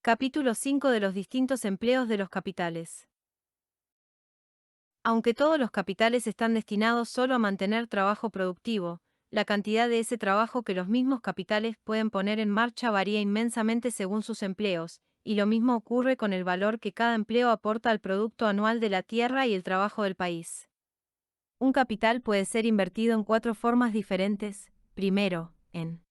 Capítulo 5 de los distintos empleos de los capitales. Aunque todos los capitales están destinados solo a mantener trabajo productivo, la cantidad de ese trabajo que los mismos capitales pueden poner en marcha varía inmensamente según sus empleos, y lo mismo ocurre con el valor que cada empleo aporta al producto anual de la tierra y el trabajo del país. Un capital puede ser invertido en 4 formas diferentes. Primero, en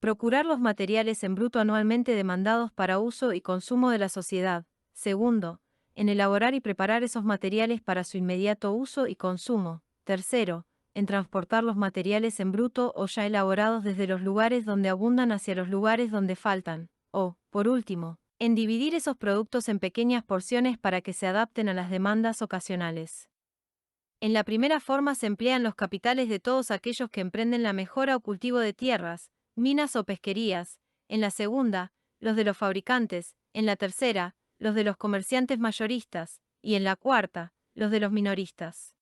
procurar los materiales en bruto anualmente demandados para uso y consumo de la sociedad. Segundo, en elaborar y preparar esos materiales para su inmediato uso y consumo. Tercero, en transportar los materiales en bruto o ya elaborados desde los lugares donde abundan hacia los lugares donde faltan. O, por último, en dividir esos productos en pequeñas porciones para que se adapten a las demandas ocasionales. En la primera forma se emplean los capitales de todos aquellos que emprenden la mejora o cultivo de tierras, minas o pesquerías; en la segunda, los de los fabricantes; en la tercera, los de los comerciantes mayoristas; y en la cuarta, los de los minoristas.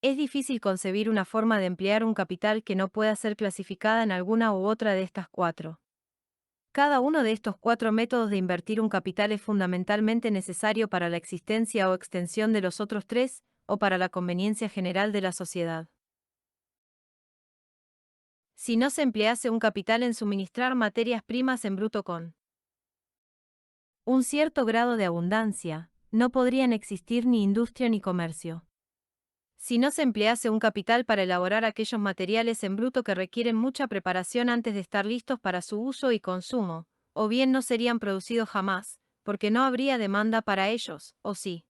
Es difícil concebir una forma de emplear un capital que no pueda ser clasificada en alguna u otra de estas 4. Cada uno de estos 4 métodos de invertir un capital es fundamentalmente necesario para la existencia o extensión de los otros 3, o para la conveniencia general de la sociedad. Si no se emplease un capital en suministrar materias primas en bruto con un cierto grado de abundancia, no podrían existir ni industria ni comercio. Si no se emplease un capital para elaborar aquellos materiales en bruto que requieren mucha preparación antes de estar listos para su uso y consumo, o bien no serían producidos jamás, porque no habría demanda para ellos, o si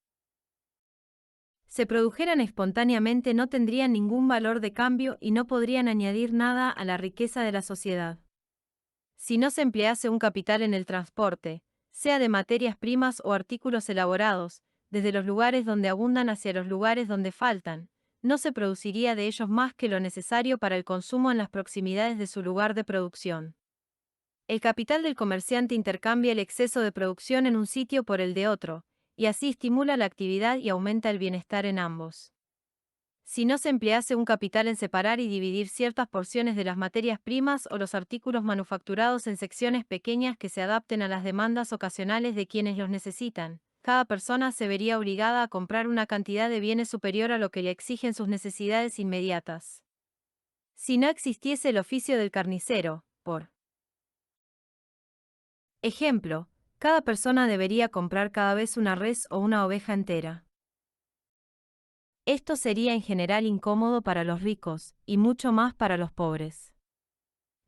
se produjeran espontáneamente no tendrían ningún valor de cambio y no podrían añadir nada a la riqueza de la sociedad. Si no se emplease un capital en el transporte, sea de materias primas o artículos elaborados, desde los lugares donde abundan hacia los lugares donde faltan, no se produciría de ellos más que lo necesario para el consumo en las proximidades de su lugar de producción. El capital del comerciante intercambia el exceso de producción en un sitio por el de otro, y así estimula la actividad y aumenta el bienestar en ambos. Si no se emplease un capital en separar y dividir ciertas porciones de las materias primas o los artículos manufacturados en secciones pequeñas que se adapten a las demandas ocasionales de quienes los necesitan, cada persona se vería obligada a comprar una cantidad de bienes superior a lo que le exigen sus necesidades inmediatas. Si no existiese el oficio del carnicero, por ejemplo, cada persona debería comprar cada vez una res o una oveja entera. Esto sería en general incómodo para los ricos, y mucho más para los pobres.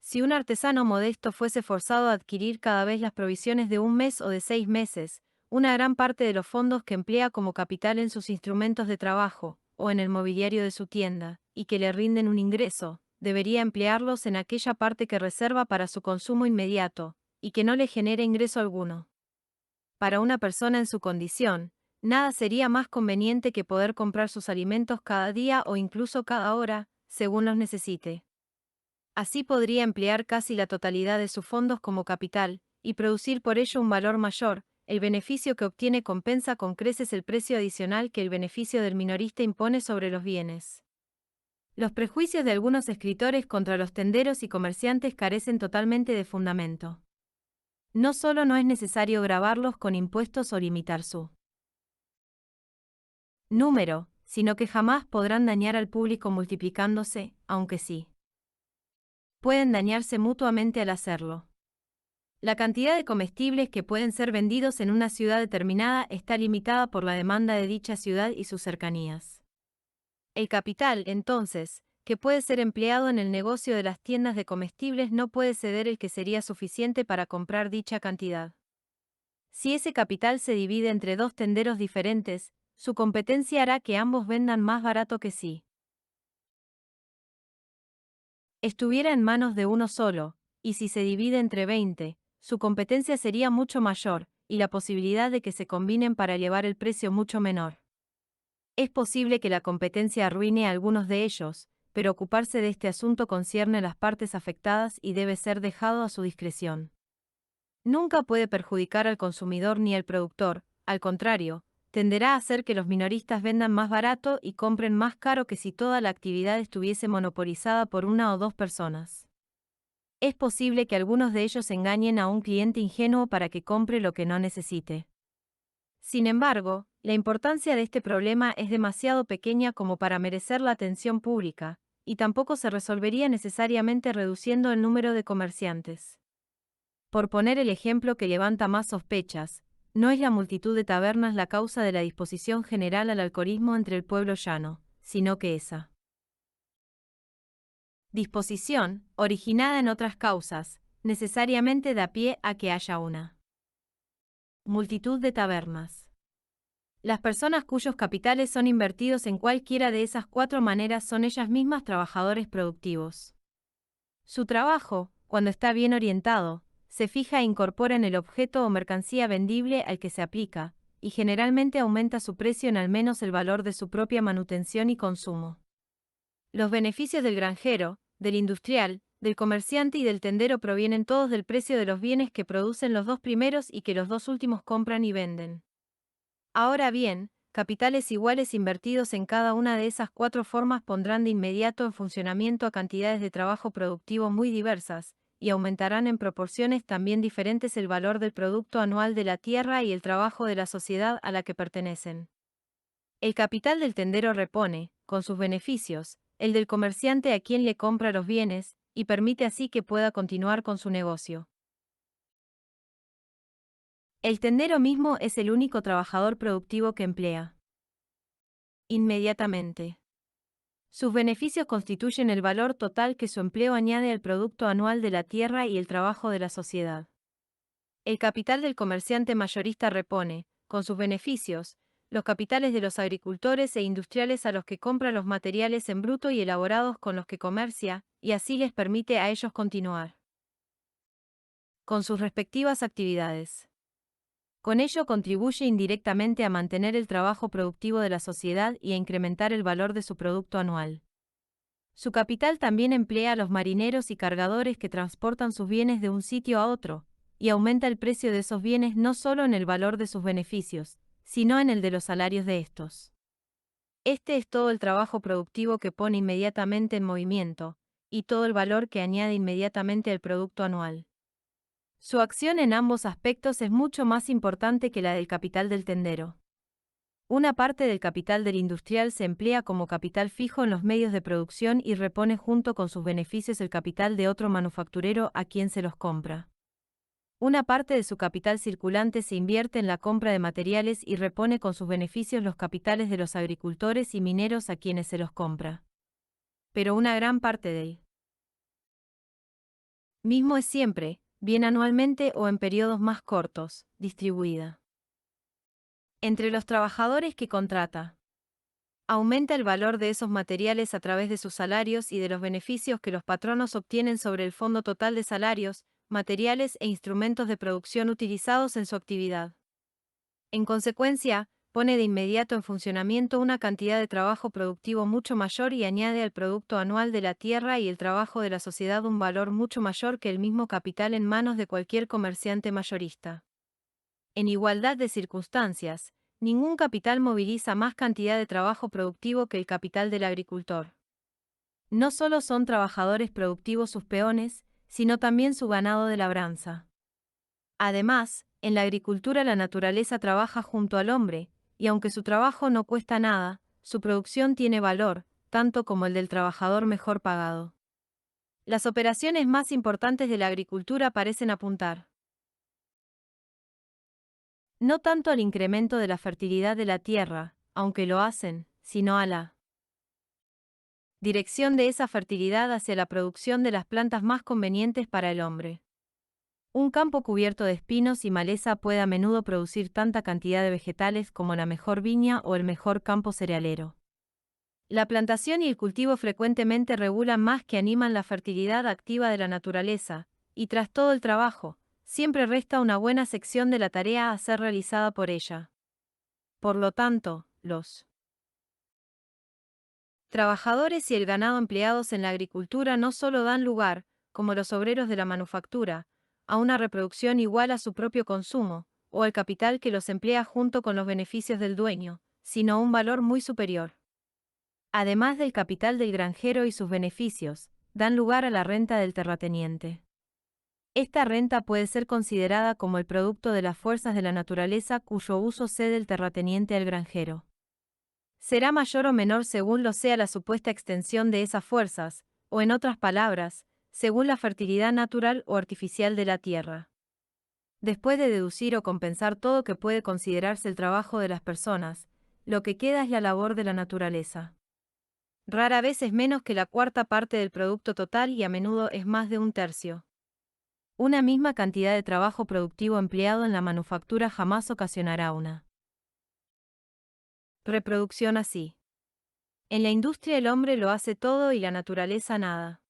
Si un artesano modesto fuese forzado a adquirir cada vez las provisiones de un mes o de 6 meses, una gran parte de los fondos que emplea como capital en sus instrumentos de trabajo, o en el mobiliario de su tienda, y que le rinden un ingreso, debería emplearlos en aquella parte que reserva para su consumo inmediato, y que no le genere ingreso alguno. Para una persona en su condición, nada sería más conveniente que poder comprar sus alimentos cada día o incluso cada hora, según los necesite. Así podría emplear casi la totalidad de sus fondos como capital, y producir por ello un valor mayor. El beneficio que obtiene compensa con creces el precio adicional que el beneficio del minorista impone sobre los bienes. Los prejuicios de algunos escritores contra los tenderos y comerciantes carecen totalmente de fundamento. No solo no es necesario gravarlos con impuestos o limitar su número, sino que jamás podrán dañar al público multiplicándose, aunque sí pueden dañarse mutuamente al hacerlo. La cantidad de comestibles que pueden ser vendidos en una ciudad determinada está limitada por la demanda de dicha ciudad y sus cercanías. El capital, entonces, que puede ser empleado en el negocio de las tiendas de comestibles no puede ceder el que sería suficiente para comprar dicha cantidad. Si ese capital se divide entre 2 tenderos diferentes, su competencia hará que ambos vendan más barato que si estuviera en manos de uno solo, y si se divide entre 20, su competencia sería mucho mayor, y la posibilidad de que se combinen para elevar el precio mucho menor. Es posible que la competencia arruine a algunos de ellos, pero ocuparse de este asunto concierne a las partes afectadas y debe ser dejado a su discreción. Nunca puede perjudicar al consumidor ni al productor, al contrario, tenderá a hacer que los minoristas vendan más barato y compren más caro que si toda la actividad estuviese monopolizada por una o 2 personas. Es posible que algunos de ellos engañen a un cliente ingenuo para que compre lo que no necesite. Sin embargo, la importancia de este problema es demasiado pequeña como para merecer la atención pública, y tampoco se resolvería necesariamente reduciendo el número de comerciantes. Por poner el ejemplo que levanta más sospechas, no es la multitud de tabernas la causa de la disposición general al alcoholismo entre el pueblo llano, sino que esa disposición, originada en otras causas, necesariamente da pie a que haya una multitud de tabernas. Las personas cuyos capitales son invertidos en cualquiera de esas cuatro maneras son ellas mismas trabajadores productivos. Su trabajo, cuando está bien orientado, se fija e incorpora en el objeto o mercancía vendible al que se aplica, y generalmente aumenta su precio en al menos el valor de su propia manutención y consumo. Los beneficios del granjero, del industrial, del comerciante y del tendero provienen todos del precio de los bienes que producen los dos primeros y que los dos últimos compran y venden. Ahora bien, capitales iguales invertidos en cada una de esas cuatro formas pondrán de inmediato en funcionamiento a cantidades de trabajo productivo muy diversas, y aumentarán en proporciones también diferentes el valor del producto anual de la tierra y el trabajo de la sociedad a la que pertenecen. El capital del tendero repone, con sus beneficios, el del comerciante a quien le compra los bienes, y permite así que pueda continuar con su negocio. El tendero mismo es el único trabajador productivo que emplea inmediatamente. Sus beneficios constituyen el valor total que su empleo añade al producto anual de la tierra y el trabajo de la sociedad. El capital del comerciante mayorista repone, con sus beneficios, los capitales de los agricultores e industriales a los que compra los materiales en bruto y elaborados con los que comercia, y así les permite a ellos continuar con sus respectivas actividades. Con ello contribuye indirectamente a mantener el trabajo productivo de la sociedad y a incrementar el valor de su producto anual. Su capital también emplea a los marineros y cargadores que transportan sus bienes de un sitio a otro, y aumenta el precio de esos bienes no solo en el valor de sus beneficios, sino en el de los salarios de estos. Este es todo el trabajo productivo que pone inmediatamente en movimiento, y todo el valor que añade inmediatamente al producto anual. Su acción en ambos aspectos es mucho más importante que la del capital del tendero. Una parte del capital del industrial se emplea como capital fijo en los medios de producción y repone junto con sus beneficios el capital de otro manufacturero a quien se los compra. Una parte de su capital circulante se invierte en la compra de materiales y repone con sus beneficios los capitales de los agricultores y mineros a quienes se los compra. Pero una gran parte de él mismo es siempre, bien anualmente o en periodos más cortos, distribuida entre los trabajadores que contrata. Aumenta el valor de esos materiales a través de sus salarios y de los beneficios que los patronos obtienen sobre el fondo total de salarios, materiales e instrumentos de producción utilizados en su actividad. En consecuencia, pone de inmediato en funcionamiento una cantidad de trabajo productivo mucho mayor y añade al producto anual de la tierra y el trabajo de la sociedad un valor mucho mayor que el mismo capital en manos de cualquier comerciante mayorista. En igualdad de circunstancias, ningún capital moviliza más cantidad de trabajo productivo que el capital del agricultor. No solo son trabajadores productivos sus peones, sino también su ganado de labranza. Además, en la agricultura la naturaleza trabaja junto al hombre, y aunque su trabajo no cuesta nada, su producción tiene valor, tanto como el del trabajador mejor pagado. Las operaciones más importantes de la agricultura parecen apuntar no tanto al incremento de la fertilidad de la tierra, aunque lo hacen, sino a la dirección de esa fertilidad hacia la producción de las plantas más convenientes para el hombre. Un campo cubierto de espinos y maleza puede a menudo producir tanta cantidad de vegetales como la mejor viña o el mejor campo cerealero. La plantación y el cultivo frecuentemente regulan más que animan la fertilidad activa de la naturaleza, y tras todo el trabajo, siempre resta una buena sección de la tarea a ser realizada por ella. Por lo tanto, los trabajadores y el ganado empleados en la agricultura no solo dan lugar, como los obreros de la manufactura, a una reproducción igual a su propio consumo, o al capital que los emplea junto con los beneficios del dueño, sino a un valor muy superior. Además del capital del granjero y sus beneficios, dan lugar a la renta del terrateniente. Esta renta puede ser considerada como el producto de las fuerzas de la naturaleza cuyo uso cede el terrateniente al granjero. Será mayor o menor según lo sea la supuesta extensión de esas fuerzas, o en otras palabras, según la fertilidad natural o artificial de la tierra. Después de deducir o compensar todo que puede considerarse el trabajo de las personas, lo que queda es la labor de la naturaleza. Rara vez es menos que la cuarta parte del producto total y a menudo es más de un tercio. Una misma cantidad de trabajo productivo empleado en la manufactura jamás ocasionará una reproducción así. En la industria el hombre lo hace todo y la naturaleza nada.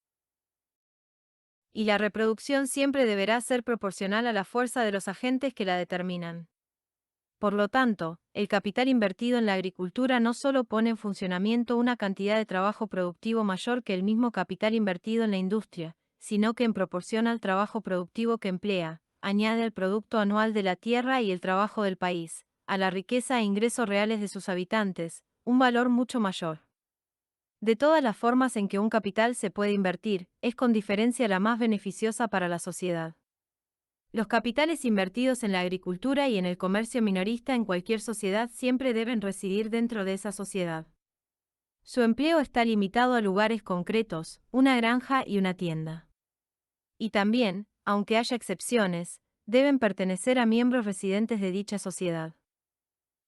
Y la reproducción siempre deberá ser proporcional a la fuerza de los agentes que la determinan. Por lo tanto, el capital invertido en la agricultura no solo pone en funcionamiento una cantidad de trabajo productivo mayor que el mismo capital invertido en la industria, sino que en proporción al trabajo productivo que emplea, añade al producto anual de la tierra y el trabajo del país, a la riqueza e ingresos reales de sus habitantes, un valor mucho mayor. De todas las formas en que un capital se puede invertir, es con diferencia la más beneficiosa para la sociedad. Los capitales invertidos en la agricultura y en el comercio minorista en cualquier sociedad siempre deben residir dentro de esa sociedad. Su empleo está limitado a lugares concretos, una granja y una tienda. Y también, aunque haya excepciones, deben pertenecer a miembros residentes de dicha sociedad.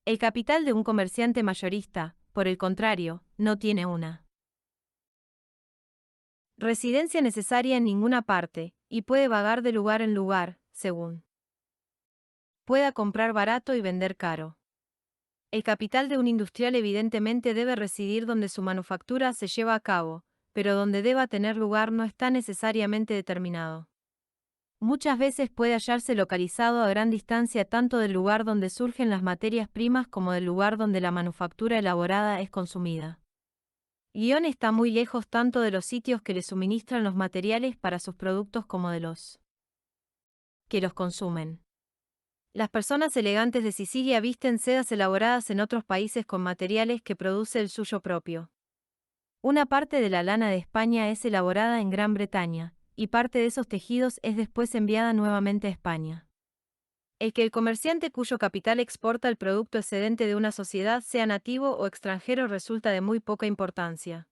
El capital de un comerciante mayorista, por el contrario, no tiene una residencia necesaria en ninguna parte, y puede vagar de lugar en lugar, según pueda comprar barato y vender caro. El capital de un industrial evidentemente debe residir donde su manufactura se lleva a cabo, pero donde deba tener lugar no está necesariamente determinado. Muchas veces puede hallarse localizado a gran distancia tanto del lugar donde surgen las materias primas como del lugar donde la manufactura elaborada es consumida. Guión está muy lejos tanto de los sitios que le suministran los materiales para sus productos como de los que los consumen. Las personas elegantes de Sicilia visten sedas elaboradas en otros países con materiales que produce el suyo propio. Una parte de la lana de España es elaborada en Gran Bretaña, y parte de esos tejidos es después enviada nuevamente a España. El que el comerciante cuyo capital exporta el producto excedente de una sociedad sea nativo o extranjero resulta de muy poca importancia.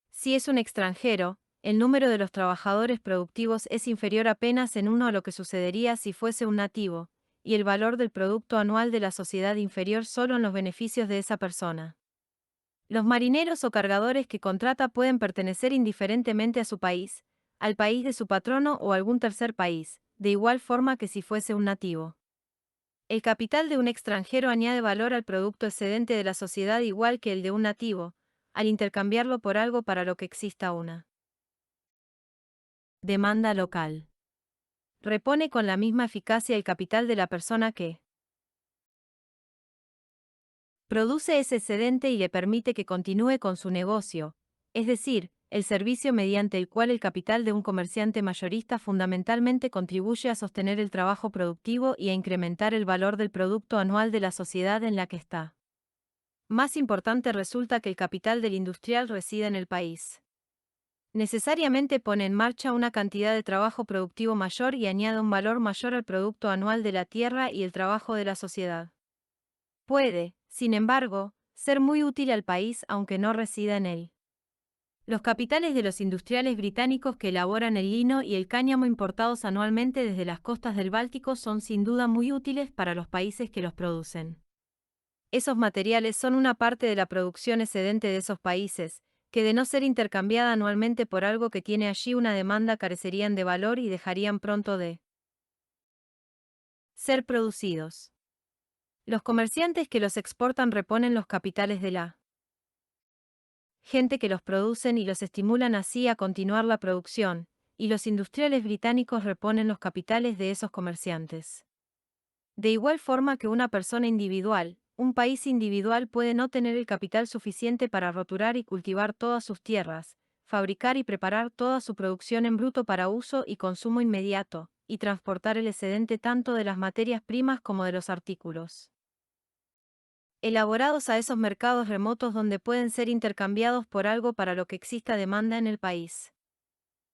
Si es un extranjero, el número de los trabajadores productivos es inferior apenas en uno a lo que sucedería si fuese un nativo, y el valor del producto anual de la sociedad inferior solo en los beneficios de esa persona. Los marineros o cargadores que contrata pueden pertenecer indiferentemente a su país, al país de su patrono o a algún tercer país, de igual forma que si fuese un nativo. El capital de un extranjero añade valor al producto excedente de la sociedad igual que el de un nativo, al intercambiarlo por algo para lo que exista una demanda local. Repone con la misma eficacia el capital de la persona que produce ese excedente y le permite que continúe con su negocio, es decir, el servicio mediante el cual el capital de un comerciante mayorista fundamentalmente contribuye a sostener el trabajo productivo y a incrementar el valor del producto anual de la sociedad en la que está. Más importante resulta que el capital del industrial resida en el país. Necesariamente pone en marcha una cantidad de trabajo productivo mayor y añade un valor mayor al producto anual de la tierra y el trabajo de la sociedad. Puede, sin embargo, ser muy útil al país aunque no resida en él. Los capitales de los industriales británicos que elaboran el lino y el cáñamo importados anualmente desde las costas del Báltico son sin duda muy útiles para los países que los producen. Esos materiales son una parte de la producción excedente de esos países, que de no ser intercambiada anualmente por algo que tiene allí una demanda carecerían de valor y dejarían pronto de ser producidos. Los comerciantes que los exportan reponen los capitales de la gente que los producen y los estimulan así a continuar la producción, y los industriales británicos reponen los capitales de esos comerciantes. De igual forma que una persona individual, un país individual puede no tener el capital suficiente para roturar y cultivar todas sus tierras, fabricar y preparar toda su producción en bruto para uso y consumo inmediato, y transportar el excedente tanto de las materias primas como de los artículos elaborados a esos mercados remotos donde pueden ser intercambiados por algo para lo que exista demanda en el país.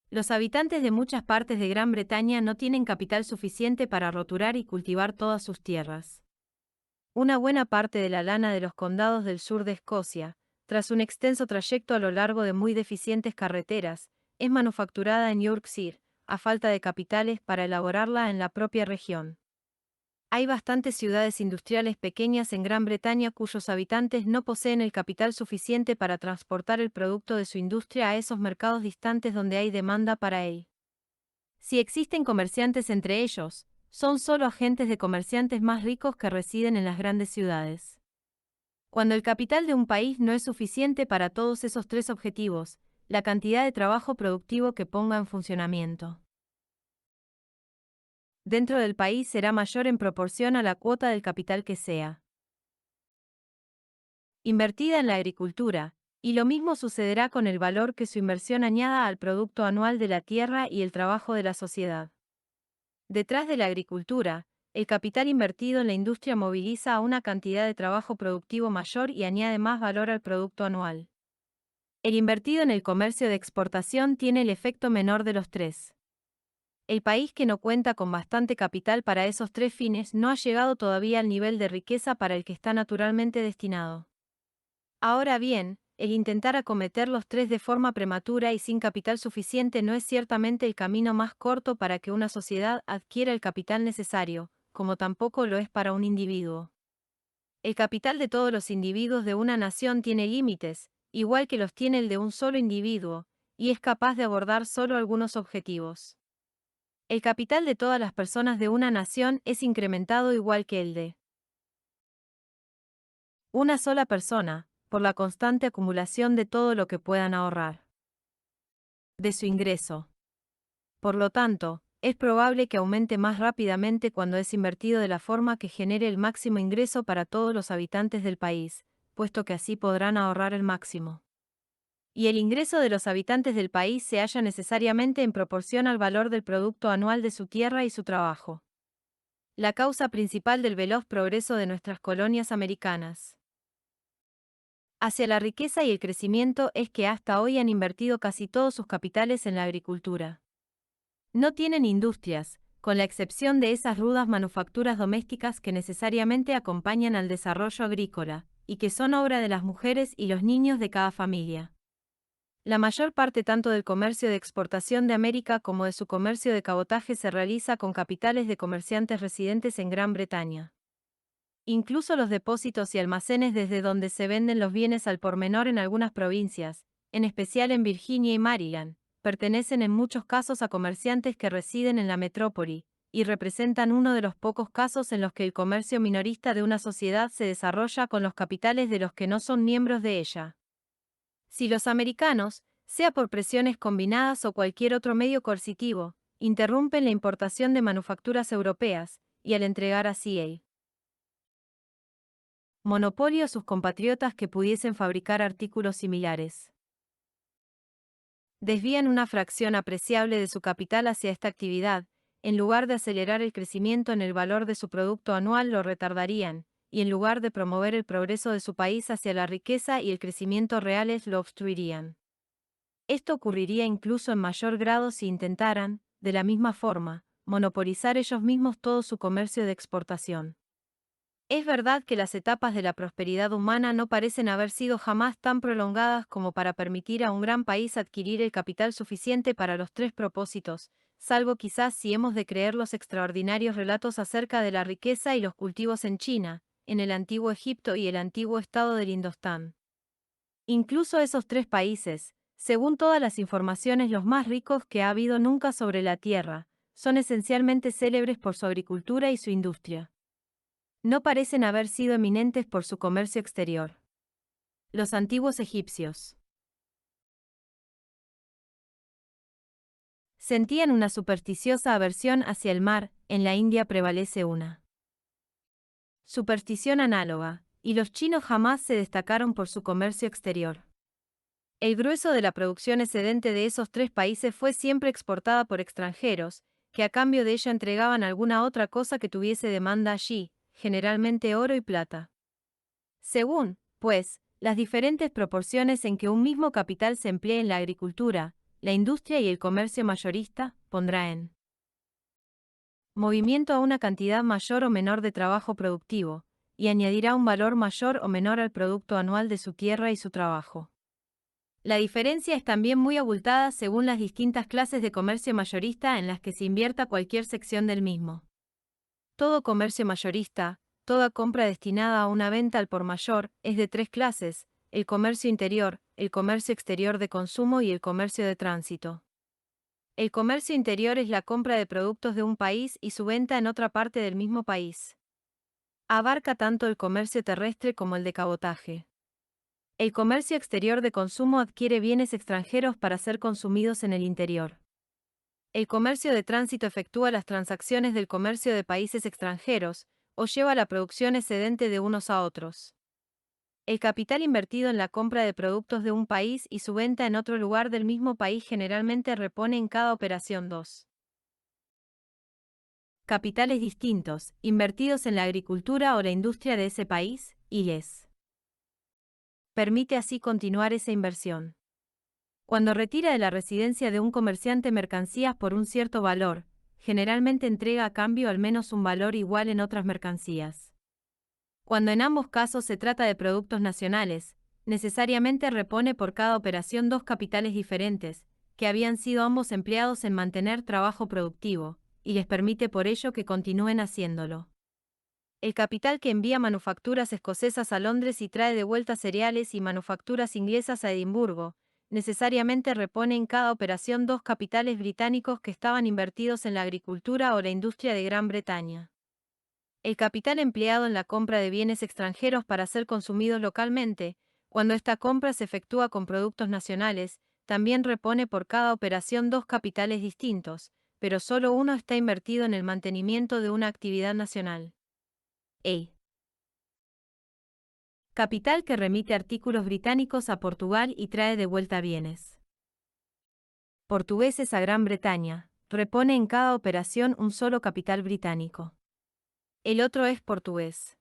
Los habitantes de muchas partes de Gran Bretaña no tienen capital suficiente para roturar y cultivar todas sus tierras. Una buena parte de la lana de los condados del sur de Escocia, tras un extenso trayecto a lo largo de muy deficientes carreteras, es manufacturada en Yorkshire, a falta de capitales para elaborarla en la propia región. Hay bastantes ciudades industriales pequeñas en Gran Bretaña cuyos habitantes no poseen el capital suficiente para transportar el producto de su industria a esos mercados distantes donde hay demanda para él. Si existen comerciantes entre ellos, son solo agentes de comerciantes más ricos que residen en las grandes ciudades. Cuando el capital de un país no es suficiente para todos esos tres objetivos, la cantidad de trabajo productivo que ponga en funcionamiento dentro del país será mayor en proporción a la cuota del capital que sea invertida en la agricultura, y lo mismo sucederá con el valor que su inversión añada al producto anual de la tierra y el trabajo de la sociedad. Detrás de la agricultura, el capital invertido en la industria moviliza a una cantidad de trabajo productivo mayor y añade más valor al producto anual. El invertido en el comercio de exportación tiene el efecto menor de los tres. El país que no cuenta con bastante capital para esos tres fines no ha llegado todavía al nivel de riqueza para el que está naturalmente destinado. Ahora bien, el intentar acometer los tres de forma prematura y sin capital suficiente no es ciertamente el camino más corto para que una sociedad adquiera el capital necesario, como tampoco lo es para un individuo. El capital de todos los individuos de una nación tiene límites, igual que los tiene el de un solo individuo, y es capaz de abordar solo algunos objetivos. El capital de todas las personas de una nación es incrementado igual que el de una sola persona, por la constante acumulación de todo lo que puedan ahorrar de su ingreso. Por lo tanto, es probable que aumente más rápidamente cuando es invertido de la forma que genere el máximo ingreso para todos los habitantes del país, puesto que así podrán ahorrar el máximo. Y el ingreso de los habitantes del país se halla necesariamente en proporción al valor del producto anual de su tierra y su trabajo. La causa principal del veloz progreso de nuestras colonias americanas hacia la riqueza y el crecimiento es que hasta hoy han invertido casi todos sus capitales en la agricultura. No tienen industrias, con la excepción de esas rudas manufacturas domésticas que necesariamente acompañan al desarrollo agrícola, y que son obra de las mujeres y los niños de cada familia. La mayor parte tanto del comercio de exportación de América como de su comercio de cabotaje se realiza con capitales de comerciantes residentes en Gran Bretaña. Incluso los depósitos y almacenes desde donde se venden los bienes al por menor en algunas provincias, en especial en Virginia y Maryland, pertenecen en muchos casos a comerciantes que residen en la metrópoli, y representan uno de los pocos casos en los que el comercio minorista de una sociedad se desarrolla con los capitales de los que no son miembros de ella. Si los americanos, sea por presiones combinadas o cualquier otro medio coercitivo, interrumpen la importación de manufacturas europeas, y al entregar así el monopolio a sus compatriotas que pudiesen fabricar artículos similares, desvían una fracción apreciable de su capital hacia esta actividad, en lugar de acelerar el crecimiento en el valor de su producto anual lo retardarían, y en lugar de promover el progreso de su país hacia la riqueza y el crecimiento reales lo obstruirían. Esto ocurriría incluso en mayor grado si intentaran, de la misma forma, monopolizar ellos mismos todo su comercio de exportación. Es verdad que las etapas de la prosperidad humana no parecen haber sido jamás tan prolongadas como para permitir a un gran país adquirir el capital suficiente para los tres propósitos, salvo quizás si hemos de creer los extraordinarios relatos acerca de la riqueza y los cultivos en China, en el antiguo Egipto y el antiguo estado del Indostán. Incluso esos tres países, según todas las informaciones los más ricos que ha habido nunca sobre la Tierra, son esencialmente célebres por su agricultura y su industria. No parecen haber sido eminentes por su comercio exterior. Los antiguos egipcios sentían una supersticiosa aversión hacia el mar, en la India prevalece una superstición análoga, y los chinos jamás se destacaron por su comercio exterior. El grueso de la producción excedente de esos tres países fue siempre exportada por extranjeros, que a cambio de ella entregaban alguna otra cosa que tuviese demanda allí, generalmente oro y plata. Según, pues, las diferentes proporciones en que un mismo capital se emplea en la agricultura, la industria y el comercio mayorista, pondrá en movimiento a una cantidad mayor o menor de trabajo productivo, y añadirá un valor mayor o menor al producto anual de su tierra y su trabajo. La diferencia es también muy abultada según las distintas clases de comercio mayorista en las que se invierta cualquier sección del mismo. Todo comercio mayorista, toda compra destinada a una venta al por mayor, es de tres clases: el comercio interior, el comercio exterior de consumo y el comercio de tránsito. El comercio interior es la compra de productos de un país y su venta en otra parte del mismo país. Abarca tanto el comercio terrestre como el de cabotaje. El comercio exterior de consumo adquiere bienes extranjeros para ser consumidos en el interior. El comercio de tránsito efectúa las transacciones del comercio de países extranjeros, o lleva la producción excedente de unos a otros. El capital invertido en la compra de productos de un país y su venta en otro lugar del mismo país generalmente repone en cada operación dos capitales distintos, invertidos en la agricultura o la industria de ese país, y les permite así continuar esa inversión. Cuando retira de la residencia de un comerciante mercancías por un cierto valor, generalmente entrega a cambio al menos un valor igual en otras mercancías. Cuando en ambos casos se trata de productos nacionales, necesariamente repone por cada operación dos capitales diferentes, que habían sido ambos empleados en mantener trabajo productivo, y les permite por ello que continúen haciéndolo. El capital que envía manufacturas escocesas a Londres y trae de vuelta cereales y manufacturas inglesas a Edimburgo, necesariamente repone en cada operación dos capitales británicos que estaban invertidos en la agricultura o la industria de Gran Bretaña. El capital empleado en la compra de bienes extranjeros para ser consumidos localmente, cuando esta compra se efectúa con productos nacionales, también repone por cada operación dos capitales distintos, pero solo uno está invertido en el mantenimiento de una actividad nacional. Capital que remite artículos británicos a Portugal y trae de vuelta bienes portugueses a Gran Bretaña, repone en cada operación un solo capital británico. El otro es portugués.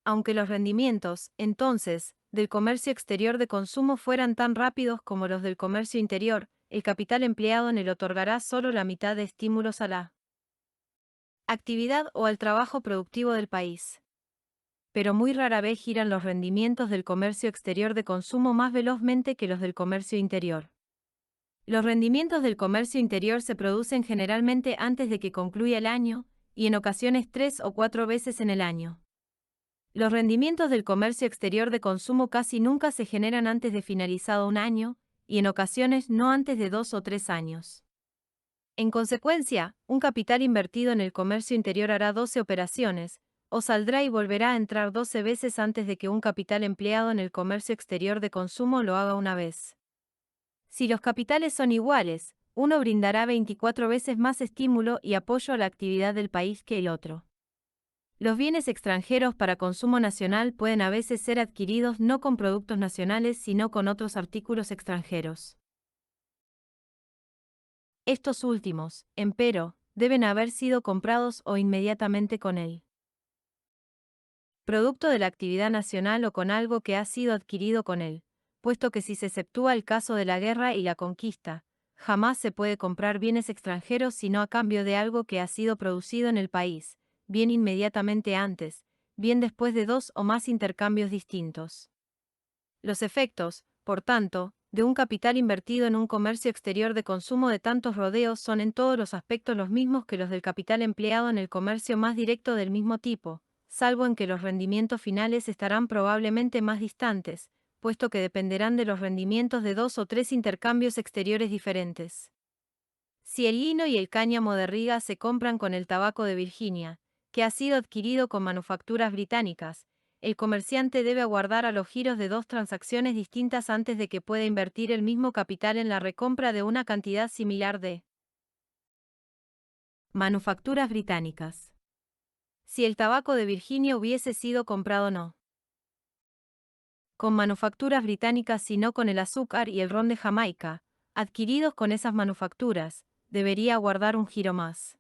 Aunque los rendimientos, entonces, del comercio exterior de consumo fueran tan rápidos como los del comercio interior, el capital empleado en él otorgará solo la mitad de estímulos a la actividad o al trabajo productivo del país. Pero muy rara vez giran los rendimientos del comercio exterior de consumo más velozmente que los del comercio interior. Los rendimientos del comercio interior se producen generalmente antes de que concluya el año, y en ocasiones 3 o 4 veces en el año. Los rendimientos del comercio exterior de consumo casi nunca se generan antes de finalizado un año, y en ocasiones no antes de 2 o 3 años. En consecuencia, un capital invertido en el comercio interior hará 12 operaciones, o saldrá y volverá a entrar 12 veces antes de que un capital empleado en el comercio exterior de consumo lo haga una vez. Si los capitales son iguales, uno brindará 24 veces más estímulo y apoyo a la actividad del país que el otro. Los bienes extranjeros para consumo nacional pueden a veces ser adquiridos no con productos nacionales sino con otros artículos extranjeros. Estos últimos, empero, deben haber sido comprados o inmediatamente con él producto de la actividad nacional o con algo que ha sido adquirido con él, puesto que si se exceptúa el caso de la guerra y la conquista, jamás se puede comprar bienes extranjeros sino a cambio de algo que ha sido producido en el país, bien inmediatamente antes, bien después de dos o más intercambios distintos. Los efectos, por tanto, de un capital invertido en un comercio exterior de consumo de tantos rodeos son en todos los aspectos los mismos que los del capital empleado en el comercio más directo del mismo tipo, salvo en que los rendimientos finales estarán probablemente más distantes, puesto que dependerán de los rendimientos de 2 o 3 intercambios exteriores diferentes. Si el lino y el cáñamo de Riga se compran con el tabaco de Virginia, que ha sido adquirido con manufacturas británicas, el comerciante debe aguardar a los giros de dos transacciones distintas antes de que pueda invertir el mismo capital en la recompra de una cantidad similar de manufacturas británicas. Si el tabaco de Virginia hubiese sido comprado no con manufacturas británicas sino con el azúcar y el ron de Jamaica, adquiridos con esas manufacturas, debería aguardar un giro más.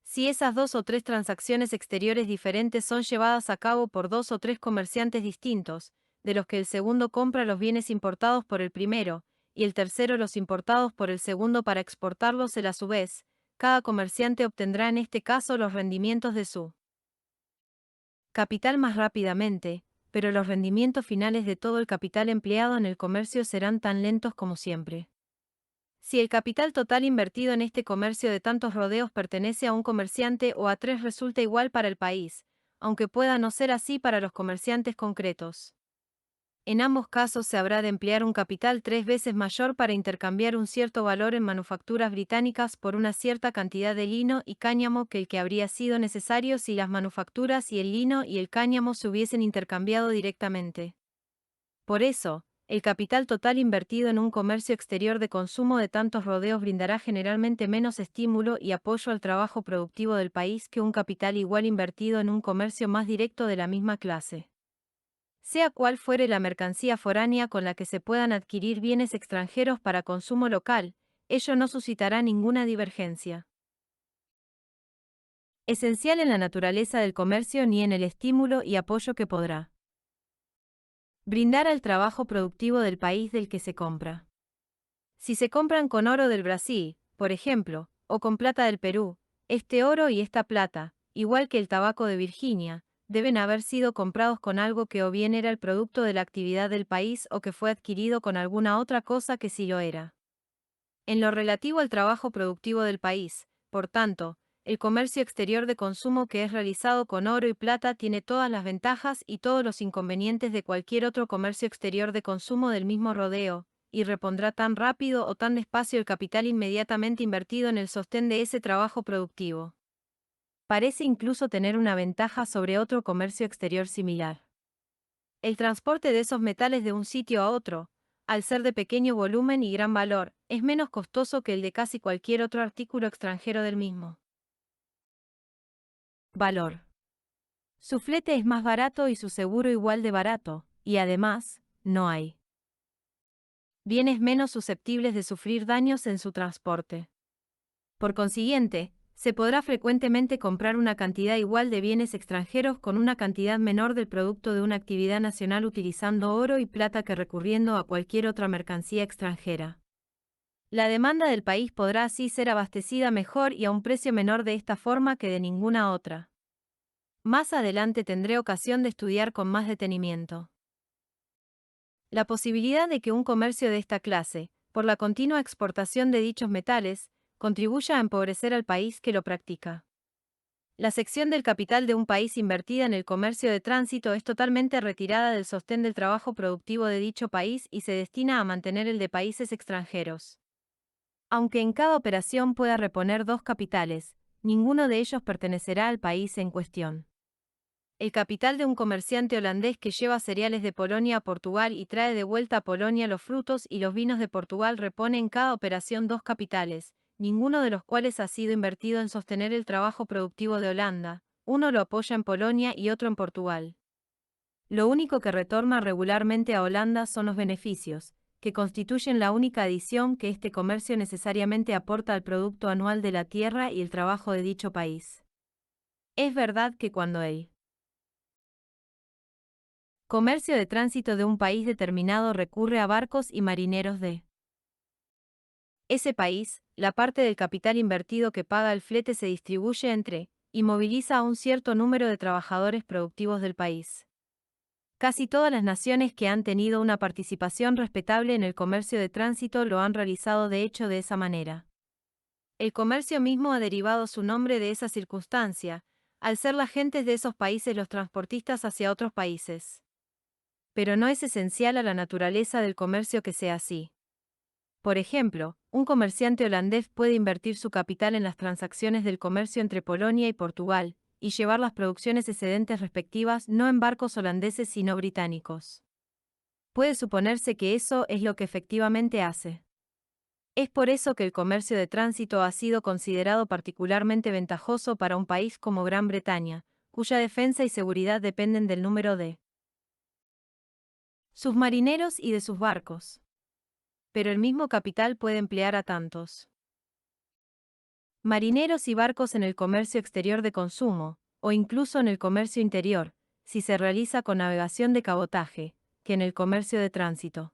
Si esas 2 o 3 transacciones exteriores diferentes son llevadas a cabo por 2 o 3 comerciantes distintos, de los que el segundo compra los bienes importados por el primero, y el tercero los importados por el segundo para exportarlos él a su vez. Cada comerciante obtendrá en este caso los rendimientos de su capital más rápidamente, pero los rendimientos finales de todo el capital empleado en el comercio serán tan lentos como siempre. Si el capital total invertido en este comercio de tantos rodeos pertenece a un comerciante o a tres resulta igual para el país, aunque pueda no ser así para los comerciantes concretos. En ambos casos se habrá de emplear un capital 3 veces mayor para intercambiar un cierto valor en manufacturas británicas por una cierta cantidad de lino y cáñamo que el que habría sido necesario si las manufacturas y el lino y el cáñamo se hubiesen intercambiado directamente. Por eso, el capital total invertido en un comercio exterior de consumo de tantos rodeos brindará generalmente menos estímulo y apoyo al trabajo productivo del país que un capital igual invertido en un comercio más directo de la misma clase. Sea cual fuere la mercancía foránea con la que se puedan adquirir bienes extranjeros para consumo local, ello no suscitará ninguna divergencia esencial en la naturaleza del comercio ni en el estímulo y apoyo que podrá brindar al trabajo productivo del país del que se compra. Si se compran con oro del Brasil, por ejemplo, o con plata del Perú, este oro y esta plata, igual que el tabaco de Virginia, deben haber sido comprados con algo que o bien era el producto de la actividad del país o que fue adquirido con alguna otra cosa que sí lo era. En lo relativo al trabajo productivo del país, por tanto, el comercio exterior de consumo que es realizado con oro y plata tiene todas las ventajas y todos los inconvenientes de cualquier otro comercio exterior de consumo del mismo rodeo, y repondrá tan rápido o tan despacio el capital inmediatamente invertido en el sostén de ese trabajo productivo. Parece incluso tener una ventaja sobre otro comercio exterior similar. El transporte de esos metales de un sitio a otro, al ser de pequeño volumen y gran valor, es menos costoso que el de casi cualquier otro artículo extranjero del mismo valor. Su flete es más barato y su seguro igual de barato, y además, no hay bienes menos susceptibles de sufrir daños en su transporte. Por consiguiente, se podrá frecuentemente comprar una cantidad igual de bienes extranjeros con una cantidad menor del producto de una actividad nacional utilizando oro y plata que recurriendo a cualquier otra mercancía extranjera. La demanda del país podrá así ser abastecida mejor y a un precio menor de esta forma que de ninguna otra. Más adelante tendré ocasión de estudiar con más detenimiento la posibilidad de que un comercio de esta clase, por la continua exportación de dichos metales, contribuya a empobrecer al país que lo practica. La sección del capital de un país invertida en el comercio de tránsito es totalmente retirada del sostén del trabajo productivo de dicho país y se destina a mantener el de países extranjeros. Aunque en cada operación pueda reponer dos capitales, ninguno de ellos pertenecerá al país en cuestión. El capital de un comerciante holandés que lleva cereales de Polonia a Portugal y trae de vuelta a Polonia los frutos y los vinos de Portugal repone en cada operación dos capitales, ninguno de los cuales ha sido invertido en sostener el trabajo productivo de Holanda, uno lo apoya en Polonia y otro en Portugal. Lo único que retorna regularmente a Holanda son los beneficios, que constituyen la única adición que este comercio necesariamente aporta al producto anual de la tierra y el trabajo de dicho país. Es verdad que cuando el comercio de tránsito de un país determinado recurre a barcos y marineros de ese país, la parte del capital invertido que paga el flete se distribuye entre y moviliza a un cierto número de trabajadores productivos del país. Casi todas las naciones que han tenido una participación respetable en el comercio de tránsito lo han realizado de hecho de esa manera. El comercio mismo ha derivado su nombre de esa circunstancia, al ser las gentes de esos países los transportistas hacia otros países. Pero no es esencial a la naturaleza del comercio que sea así. Por ejemplo, un comerciante holandés puede invertir su capital en las transacciones del comercio entre Polonia y Portugal, y llevar las producciones excedentes respectivas no en barcos holandeses sino británicos. Puede suponerse que eso es lo que efectivamente hace. Es por eso que el comercio de tránsito ha sido considerado particularmente ventajoso para un país como Gran Bretaña, cuya defensa y seguridad dependen del número de sus marineros y de sus barcos. Pero el mismo capital puede emplear a tantos marineros y barcos en el comercio exterior de consumo, o incluso en el comercio interior, si se realiza con navegación de cabotaje, que en el comercio de tránsito.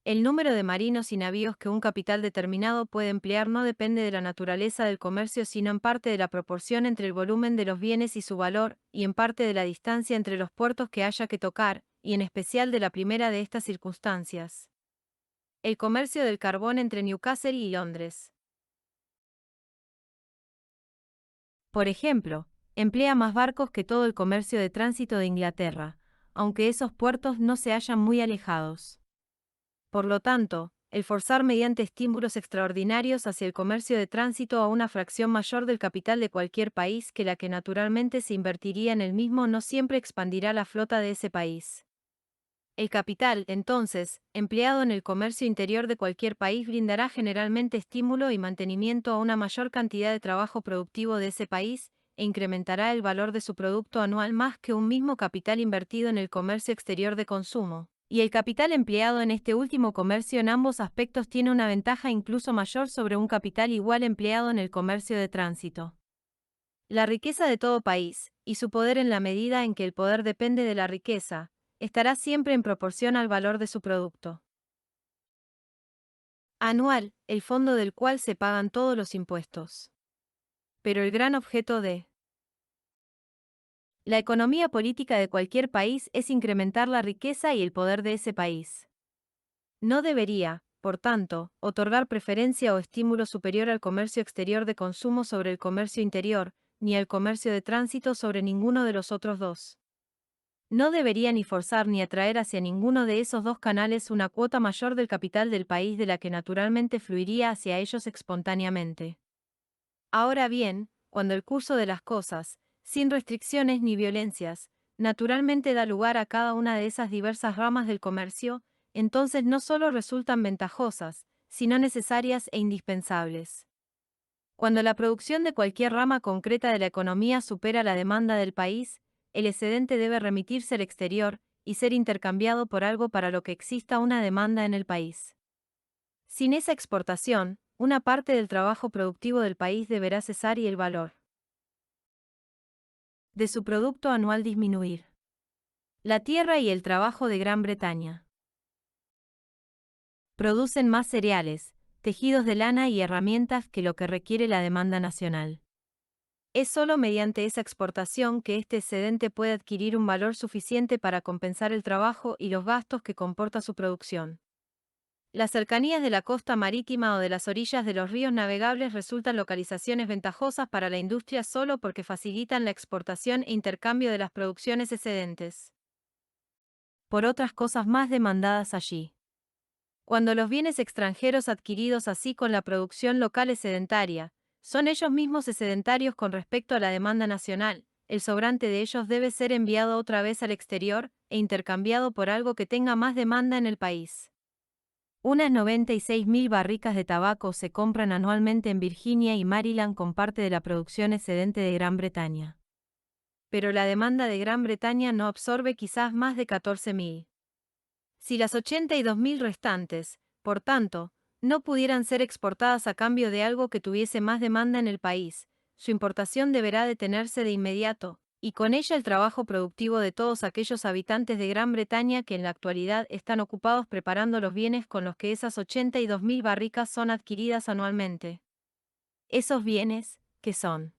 El número de marinos y navíos que un capital determinado puede emplear no depende de la naturaleza del comercio, sino en parte de la proporción entre el volumen de los bienes y su valor, y en parte de la distancia entre los puertos que haya que tocar, y en especial de la primera de estas circunstancias. El comercio del carbón entre Newcastle y Londres, por ejemplo, emplea más barcos que todo el comercio de tránsito de Inglaterra, aunque esos puertos no se hallan muy alejados. Por lo tanto, el forzar mediante estímulos extraordinarios hacia el comercio de tránsito a una fracción mayor del capital de cualquier país que la que naturalmente se invertiría en el mismo no siempre expandirá la flota de ese país. El capital, entonces, empleado en el comercio interior de cualquier país brindará generalmente estímulo y mantenimiento a una mayor cantidad de trabajo productivo de ese país, e incrementará el valor de su producto anual más que un mismo capital invertido en el comercio exterior de consumo. Y el capital empleado en este último comercio en ambos aspectos tiene una ventaja incluso mayor sobre un capital igual empleado en el comercio de tránsito. La riqueza de todo país, y su poder en la medida en que el poder depende de la riqueza, estará siempre en proporción al valor de su producto anual, el fondo del cual se pagan todos los impuestos. Pero el gran objeto de la economía política de cualquier país es incrementar la riqueza y el poder de ese país. No debería, por tanto, otorgar preferencia o estímulo superior al comercio exterior de consumo sobre el comercio interior, ni al comercio de tránsito sobre ninguno de los otros dos. No debería ni forzar ni atraer hacia ninguno de esos dos canales una cuota mayor del capital del país de la que naturalmente fluiría hacia ellos espontáneamente. Ahora bien, cuando el curso de las cosas, sin restricciones ni violencias, naturalmente da lugar a cada una de esas diversas ramas del comercio, entonces no solo resultan ventajosas, sino necesarias e indispensables. Cuando la producción de cualquier rama concreta de la economía supera la demanda del país, el excedente debe remitirse al exterior y ser intercambiado por algo para lo que exista una demanda en el país. Sin esa exportación, una parte del trabajo productivo del país deberá cesar y el valor de su producto anual disminuir. La tierra y el trabajo de Gran Bretaña producen más cereales, tejidos de lana y herramientas que lo que requiere la demanda nacional. Es solo mediante esa exportación que este excedente puede adquirir un valor suficiente para compensar el trabajo y los gastos que comporta su producción. Las cercanías de la costa marítima o de las orillas de los ríos navegables resultan localizaciones ventajosas para la industria solo porque facilitan la exportación e intercambio de las producciones excedentes por otras cosas más demandadas allí. Cuando los bienes extranjeros adquiridos así con la producción local excedentaria, son ellos mismos excedentarios con respecto a la demanda nacional, el sobrante de ellos debe ser enviado otra vez al exterior e intercambiado por algo que tenga más demanda en el país. Unas 96.000 barricas de tabaco se compran anualmente en Virginia y Maryland con parte de la producción excedente de Gran Bretaña. Pero la demanda de Gran Bretaña no absorbe quizás más de 14.000. Si las 82.000 restantes, por tanto, no pudieran ser exportadas a cambio de algo que tuviese más demanda en el país, su importación deberá detenerse de inmediato, y con ella el trabajo productivo de todos aquellos habitantes de Gran Bretaña que en la actualidad están ocupados preparando los bienes con los que esas 82.000 barricas son adquiridas anualmente. Esos bienes, que son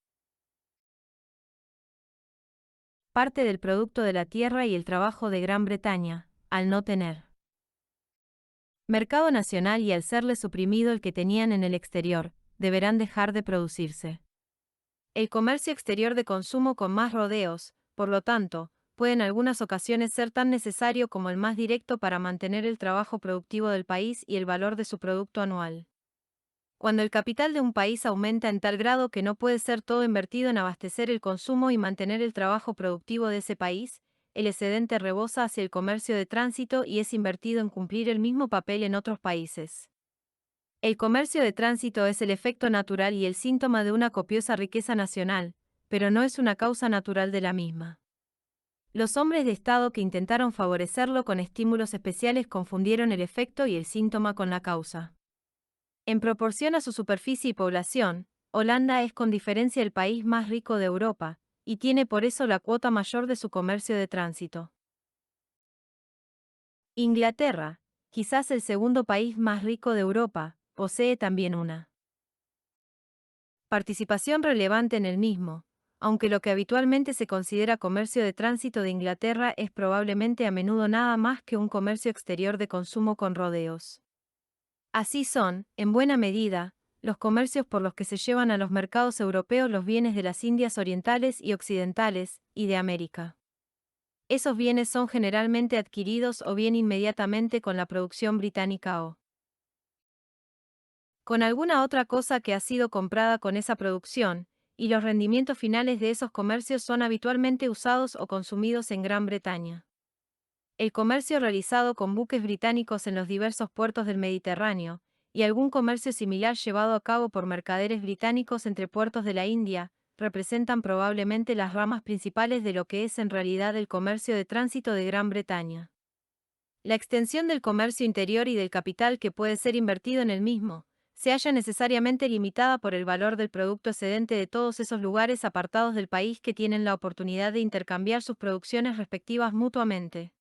parte del producto de la tierra y el trabajo de Gran Bretaña, al no tener mercado nacional y al serle suprimido el que tenían en el exterior, deberán dejar de producirse. El comercio exterior de consumo con más rodeos, por lo tanto, puede en algunas ocasiones ser tan necesario como el más directo para mantener el trabajo productivo del país y el valor de su producto anual. Cuando el capital de un país aumenta en tal grado que no puede ser todo invertido en abastecer el consumo y mantener el trabajo productivo de ese país, el excedente rebosa hacia el comercio de tránsito y es invertido en cumplir el mismo papel en otros países. El comercio de tránsito es el efecto natural y el síntoma de una copiosa riqueza nacional, pero no es una causa natural de la misma. Los hombres de Estado que intentaron favorecerlo con estímulos especiales confundieron el efecto y el síntoma con la causa. En proporción a su superficie y población, Holanda es con diferencia el país más rico de Europa, y tiene por eso la cuota mayor de su comercio de tránsito. Inglaterra, quizás el segundo país más rico de Europa, posee también una participación relevante en el mismo, aunque lo que habitualmente se considera comercio de tránsito de Inglaterra es probablemente a menudo nada más que un comercio exterior de consumo con rodeos. Así son, en buena medida, los comercios por los que se llevan a los mercados europeos los bienes de las Indias orientales y occidentales, y de América. Esos bienes son generalmente adquiridos o bien inmediatamente con la producción británica o con alguna otra cosa que ha sido comprada con esa producción, y los rendimientos finales de esos comercios son habitualmente usados o consumidos en Gran Bretaña. El comercio realizado con buques británicos en los diversos puertos del Mediterráneo, y algún comercio similar llevado a cabo por mercaderes británicos entre puertos de la India, representan probablemente las ramas principales de lo que es en realidad el comercio de tránsito de Gran Bretaña. La extensión del comercio interior y del capital que puede ser invertido en el mismo, se halla necesariamente limitada por el valor del producto excedente de todos esos lugares apartados del país que tienen la oportunidad de intercambiar sus producciones respectivas mutuamente.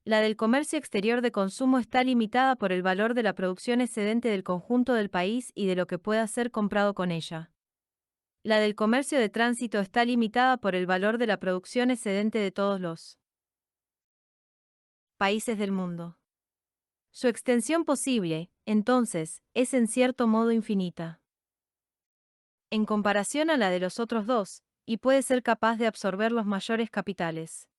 La del comercio exterior de consumo está limitada por el valor de la producción excedente del conjunto del país y de lo que pueda ser comprado con ella. La del comercio de tránsito está limitada por el valor de la producción excedente de todos los países del mundo. Su extensión posible, entonces, es en cierto modo infinita. En comparación a la de los otros dos, y puede ser capaz de absorber los mayores capitales.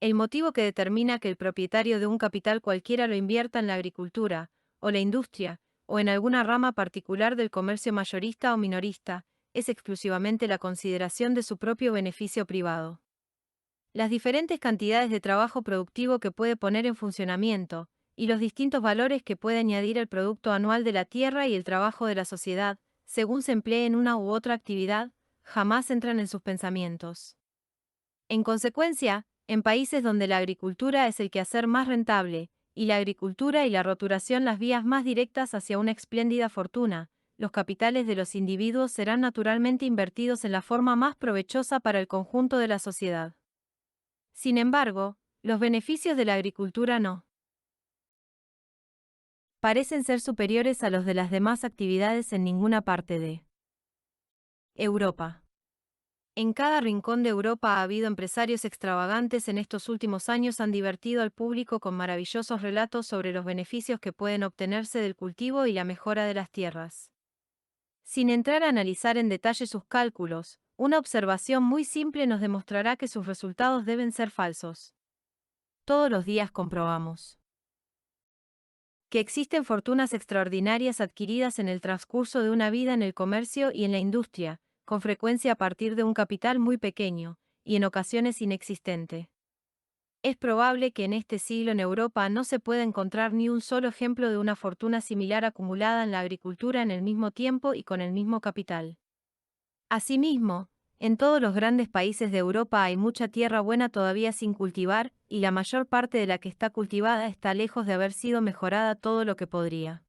El motivo que determina que el propietario de un capital cualquiera lo invierta en la agricultura, o la industria, o en alguna rama particular del comercio mayorista o minorista, es exclusivamente la consideración de su propio beneficio privado. Las diferentes cantidades de trabajo productivo que puede poner en funcionamiento, y los distintos valores que puede añadir el producto anual de la tierra y el trabajo de la sociedad, según se emplee en una u otra actividad, jamás entran en sus pensamientos. En consecuencia, en países donde la agricultura es el quehacer más rentable, y la agricultura y la roturación las vías más directas hacia una espléndida fortuna, los capitales de los individuos serán naturalmente invertidos en la forma más provechosa para el conjunto de la sociedad. Sin embargo, los beneficios de la agricultura no parecen ser superiores a los de las demás actividades en ninguna parte de Europa. En cada rincón de Europa ha habido empresarios extravagantes en estos últimos años han divertido al público con maravillosos relatos sobre los beneficios que pueden obtenerse del cultivo y la mejora de las tierras. Sin entrar a analizar en detalle sus cálculos, una observación muy simple nos demostrará que sus resultados deben ser falsos. Todos los días comprobamos que existen fortunas extraordinarias adquiridas en el transcurso de una vida en el comercio y en la industria, con frecuencia a partir de un capital muy pequeño, y en ocasiones inexistente. Es probable que en este siglo en Europa no se pueda encontrar ni un solo ejemplo de una fortuna similar acumulada en la agricultura en el mismo tiempo y con el mismo capital. Asimismo, en todos los grandes países de Europa hay mucha tierra buena todavía sin cultivar, y la mayor parte de la que está cultivada está lejos de haber sido mejorada todo lo que podría.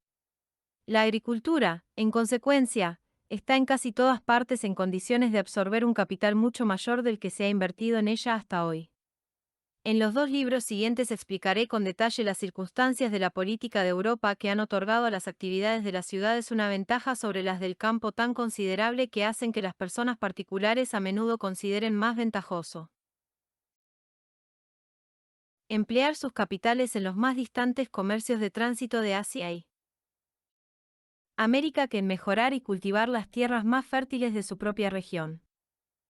La agricultura, en consecuencia, está en casi todas partes en condiciones de absorber un capital mucho mayor del que se ha invertido en ella hasta hoy. En los dos libros siguientes explicaré con detalle las circunstancias de la política de Europa que han otorgado a las actividades de las ciudades una ventaja sobre las del campo tan considerable que hacen que las personas particulares a menudo consideren más ventajoso emplear sus capitales en los más distantes comercios de tránsito de Asia y América que en mejorar y cultivar las tierras más fértiles de su propia región.